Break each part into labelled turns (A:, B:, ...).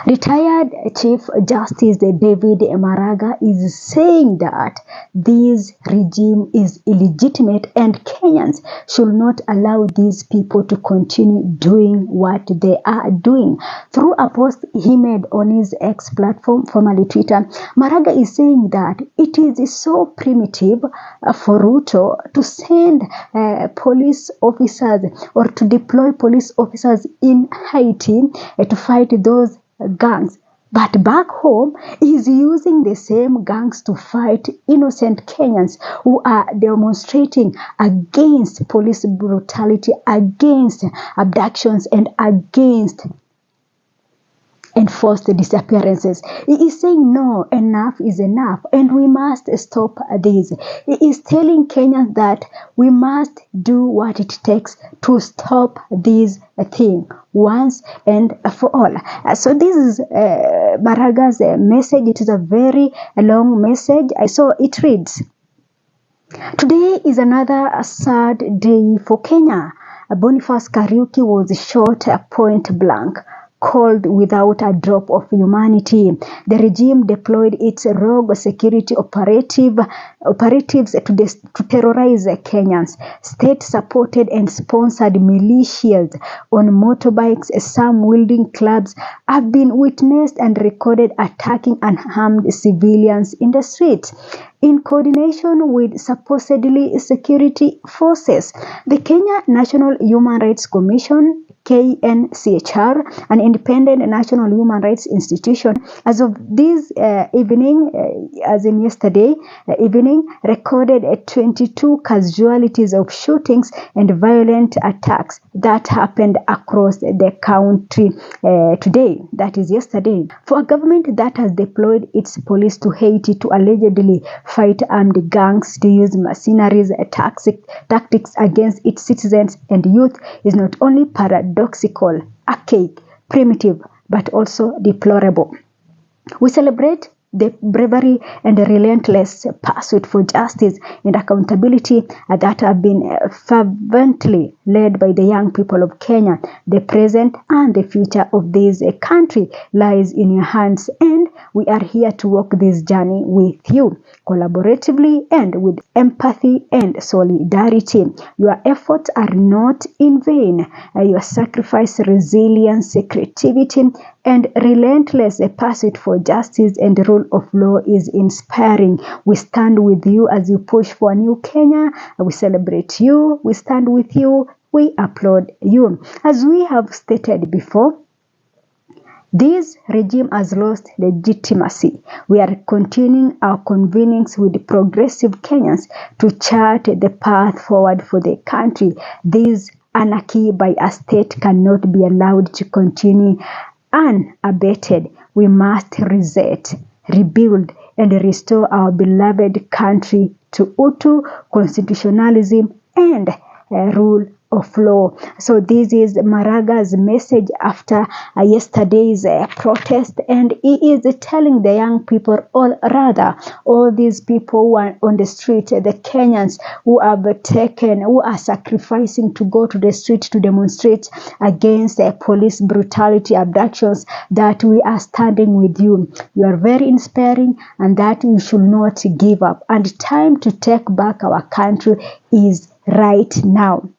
A: Retired Chief Justice David Maraga is saying that this regime is illegitimate and Kenyans should not allow these people to continue doing what they are doing. Through a post he made on his X platform, formerly Twitter, Maraga is saying that it is so primitive for Ruto to send police officers or to deploy police officers in Haiti to fight those gangs. But back home, he's using the same gangs to fight innocent Kenyans who are demonstrating against police brutality, against abductions, and against enforced disappearances. He is saying no, enough is enough and we must stop this. He is telling Kenyans that we must do what it takes to stop this thing once and for all. So this is Maraga's message. It is a very long message. So it reads, "Today is another sad day for Kenya. Boniface Kariuki was shot point blank, cold without a drop of humanity. The regime deployed its rogue security operatives to terrorize Kenyans. State-supported and sponsored militias on motorbikes, some wielding clubs, have been witnessed and recorded attacking unarmed civilians in the streets. In coordination with supposedly security forces, the Kenya National Human Rights Commission, KNCHR, an independent national human rights institution, as of this evening, as in yesterday evening, recorded 22 casualties of shootings and violent attacks that happened across the country today, that is yesterday. For a government that has deployed its police to Haiti to allegedly fight armed gangs, to use mercenaries tactics against its citizens and youth is not only paradoxical, archaic, primitive, but also deplorable. We celebrate the bravery and the relentless pursuit for justice and accountability that have been fervently led by the young people of Kenya. The present and the future of this country lies in your hands, and we are here to walk this journey with you, collaboratively and with empathy and solidarity. Your efforts are not in vain. Your sacrifice, resilience, creativity, and relentless pursuit for justice and the rule of law is inspiring. We stand with you as you push for a new Kenya. We celebrate you. We stand with you. We applaud you. As we have stated before, this regime has lost legitimacy. We are continuing our convenings with progressive Kenyans to chart the path forward for the country. This anarchy by a state cannot be allowed to continue unabated. We must reset, rebuild, and restore our beloved country to Utu, constitutionalism, and rule of law. So this is Maraga's message after yesterday's protest, and he is telling the young people, all these people who are on the street, the Kenyans who are sacrificing to go to the street to demonstrate against police brutality, abductions, that we are standing with you. You are very inspiring, and that you should not give up. And time to take back our country is right now.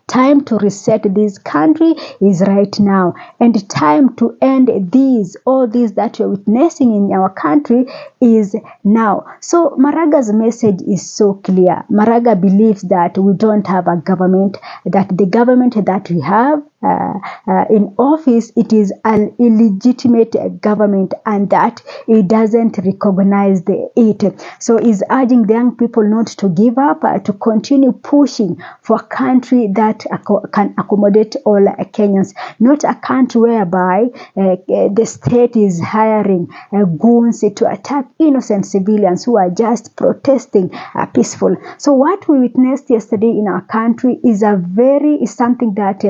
A: Time to reset this country is right now, and time to end all these that you're witnessing in our country is now. So Maraga's message is so clear. Maraga believes that we don't have a government, that the government that we have in office, it is an illegitimate government, and that it doesn't recognize it. So he's urging the young people not to give up, to continue pushing for a country that can accommodate all Kenyans, not a country whereby the state is hiring goons to attack innocent civilians who are just protesting peaceful. So what we witnessed yesterday in our country is something that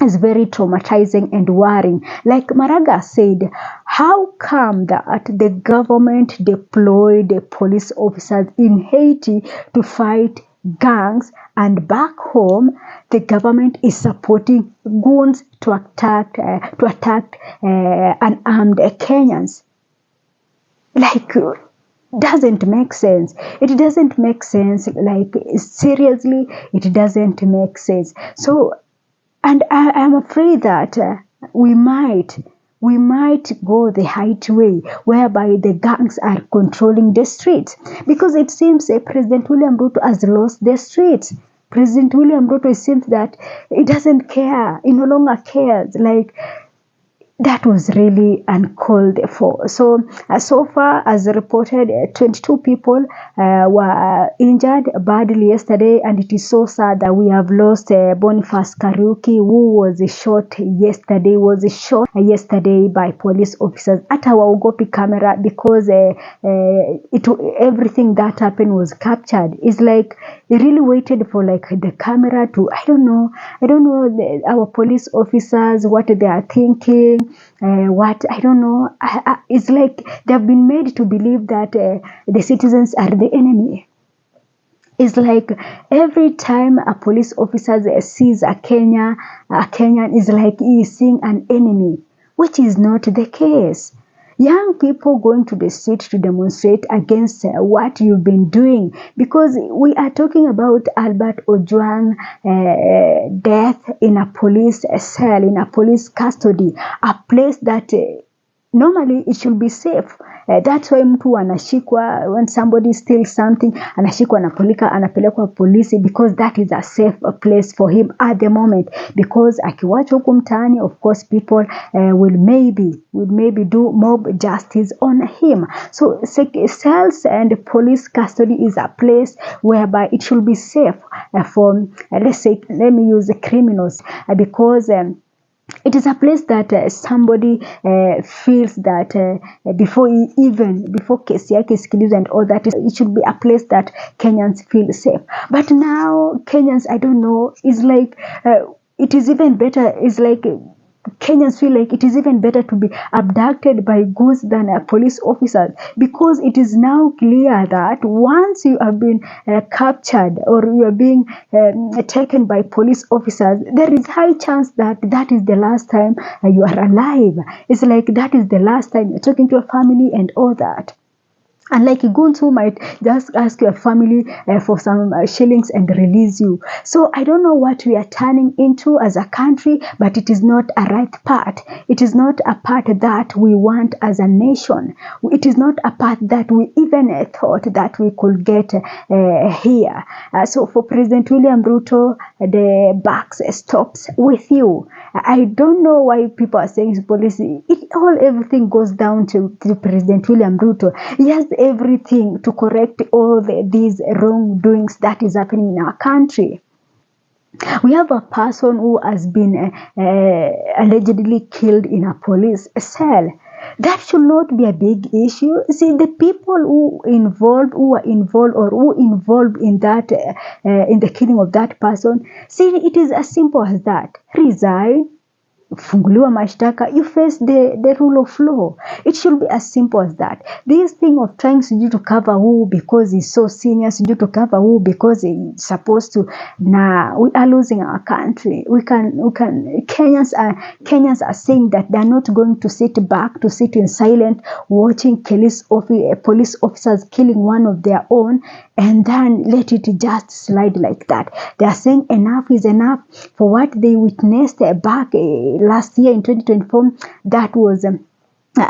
A: is very traumatizing and worrying. Like Maraga said, how come that the government deployed the police officers in Haiti to fight gangs, and back home, the government is supporting goons to attack unarmed Kenyans. Like, doesn't make sense. It doesn't make sense. Like, seriously, it doesn't make sense. So, and I am afraid that we might go the right way, whereby the gangs are controlling the streets, because it seems President William Ruto has lost the streets. President William Ruto, it seems that he doesn't care. He no longer cares. Like, that was really uncalled for. So, so far as reported, 22 people were injured badly yesterday, and it is so sad that we have lost Boniface Kariuki, who was shot yesterday by police officers at our Ugopi camera, because everything that happened was captured. It's like they really waited for like the camera to, I don't know our police officers, what they are thinking. What I don't know. It's like they've been made to believe that the citizens are the enemy. It's like every time a police officer sees a Kenyan is like he is seeing an enemy, which is not the case. Young people going to the street to demonstrate against what you've been doing, because we are talking about Albert Ojwang death in a police cell, in a police custody, a place that normally it should be safe. That's why mtu anashikwa, when somebody steals something, anashikwa anapelekwa polisi, because that is a safe place for him at the moment. Because akiwacha huku mtaani, of course people will maybe do mob justice on him. So cells and police custody is a place whereby it should be safe for let me use the criminals, because it is a place that somebody feels that before kesi yake isikilizwe and all that, it should be a place that Kenyans feel safe. But now Kenyans, I don't know, is like it is even better. It's like Kenyans feel like it is even better to be abducted by goons than police officers, because it is now clear that once you have been captured or you are being taken by police officers, there is high chance that that is the last time you are alive. It's like that is the last time you're talking to your family and all that. And like goons who might just ask your family for some shillings and release you. So I don't know what we are turning into as a country, but it is not a right path. It is not a path that we want as a nation. It is not a path that we even thought that we could get here. So for President William Ruto, the buck stops with you. I don't know why people are saying policy. Everything goes down to President William Ruto. He has everything to correct all these wrongdoings that is happening in our country. We have a person who has been allegedly killed in a police cell. That should not be a big issue. See, the people who are involved in that, in the killing of that person, see, it is as simple as that. Resign, funguliwa mashtaka, you face the rule of law. It should be as simple as that. This thing of trying to cover who because he's so senior, to cover who because he's supposed to, nah, we are losing our country. Kenyans are saying that they're not going to sit in silence watching police officers killing one of their own and then let it just slide like that. They are saying enough is enough for what they witnessed back last year in 2024. That was a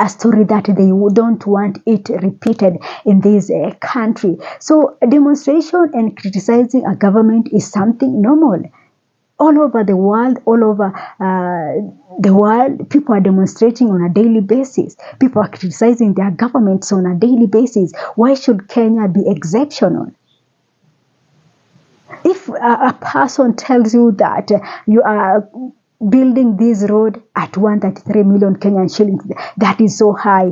A: story that they don't want it repeated in this country. So demonstration and criticizing a government is something normal. All over the world, people are demonstrating on a daily basis. People are criticizing their governments on a daily basis. Why should Kenya be exceptional? If a person tells you that you are building this road at 133 million Kenyan shillings, that is so high,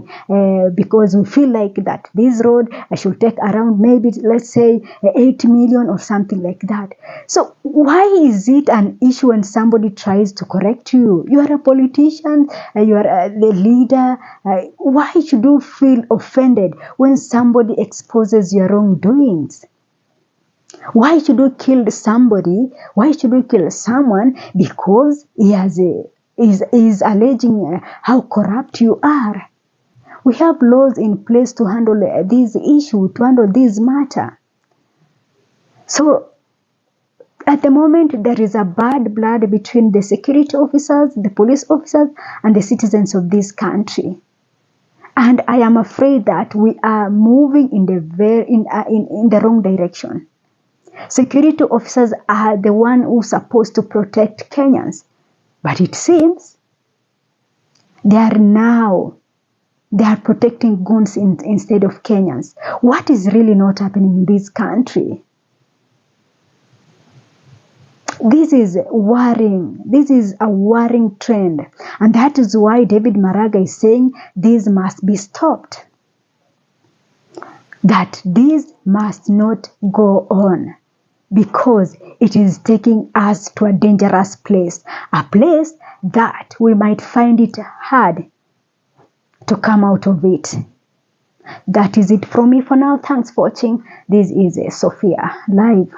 A: because we feel like that this road should take around maybe, let's say, 8 million or something like that. So why is it an issue when somebody tries to correct you? You are a politician, you are the leader. Why should you feel offended when somebody exposes your wrongdoings? Why should you kill somebody? Why should you kill someone because he is alleging how corrupt you are? We have laws in place to handle this issue, to handle this matter. So at the moment, there is a bad blood between the security officers, the police officers, and the citizens of this country. And I am afraid that we are moving in the wrong direction. Security officers are the one who are supposed to protect Kenyans. But it seems they are protecting goons instead of Kenyans. What is really not happening in this country? This is worrying. This is a worrying trend. And that is why David Maraga is saying this must be stopped. That this must not go on because it is taking us to a dangerous place. A place that we might find it hard to come out of it. That is it from me for now. Thanks for watching. This is Sophia Live.